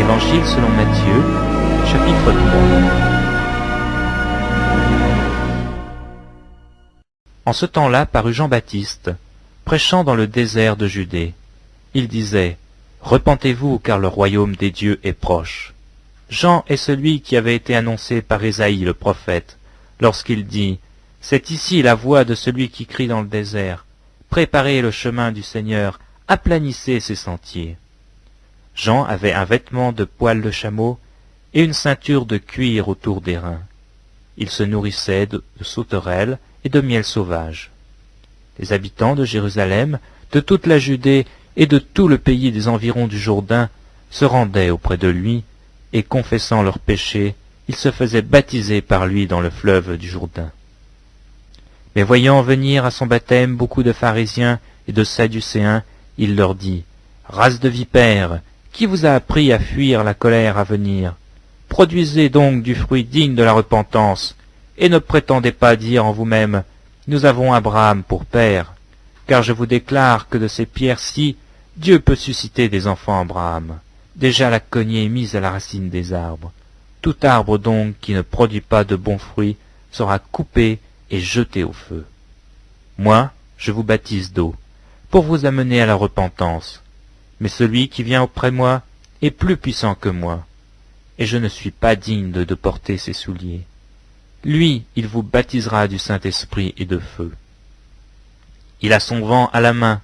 Évangile selon Matthieu, chapitre 3. En ce temps-là parut Jean-Baptiste, prêchant dans le désert de Judée. Il disait, « Repentez-vous, car le royaume des dieux est proche. » Jean est celui qui avait été annoncé par Ésaïe le prophète, lorsqu'il dit, « C'est ici la voix de celui qui crie dans le désert. Préparez le chemin du Seigneur, aplanissez ses sentiers. » Jean avait un vêtement de poil de chameau et une ceinture de cuir autour des reins. Il se nourrissait de sauterelles et de miel sauvage. Les habitants de Jérusalem, de toute la Judée et de tout le pays des environs du Jourdain se rendaient auprès de lui, et confessant leurs péchés, ils se faisaient baptiser par lui dans le fleuve du Jourdain. Mais voyant venir à son baptême beaucoup de pharisiens et de sadducéens, il leur dit, « Race de vipères, qui vous a appris à fuir la colère à venir? Produisez donc du fruit digne de la repentance, et ne prétendez pas dire en vous-même, « Nous avons Abraham pour père », car je vous déclare que de ces pierres-ci, Dieu peut susciter des enfants à Abraham. Déjà la cognée est mise à la racine des arbres. Tout arbre donc qui ne produit pas de bons fruits sera coupé et jeté au feu. Moi, je vous baptise d'eau, pour vous amener à la repentance. Mais celui qui vient auprès moi est plus puissant que moi, et je ne suis pas digne de porter ses souliers. Lui, il vous baptisera du Saint-Esprit et de feu. Il a son vent à la main,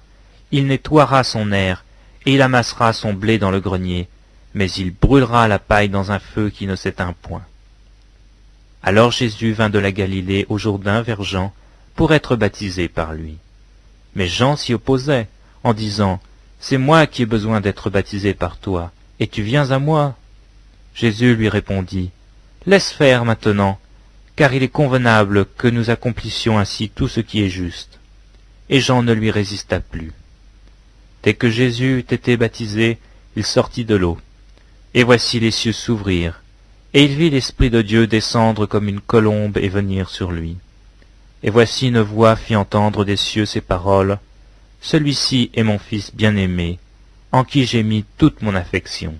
il nettoiera son aire, et il amassera son blé dans le grenier, mais il brûlera la paille dans un feu qui ne s'éteint point. Alors Jésus vint de la Galilée au Jourdain vers Jean, pour être baptisé par lui. Mais Jean s'y opposait, en disant, « C'est moi qui ai besoin d'être baptisé par toi, et tu viens à moi ?» Jésus lui répondit, « Laisse faire maintenant, car il est convenable que nous accomplissions ainsi tout ce qui est juste. » Et Jean ne lui résista plus. Dès que Jésus eut été baptisé, il sortit de l'eau. Et voici les cieux s'ouvrirent, et il vit l'Esprit de Dieu descendre comme une colombe et venir sur lui. Et voici une voix fit entendre des cieux ces paroles, « Celui-ci est mon Fils bien-aimé, en qui j'ai mis toute mon affection. »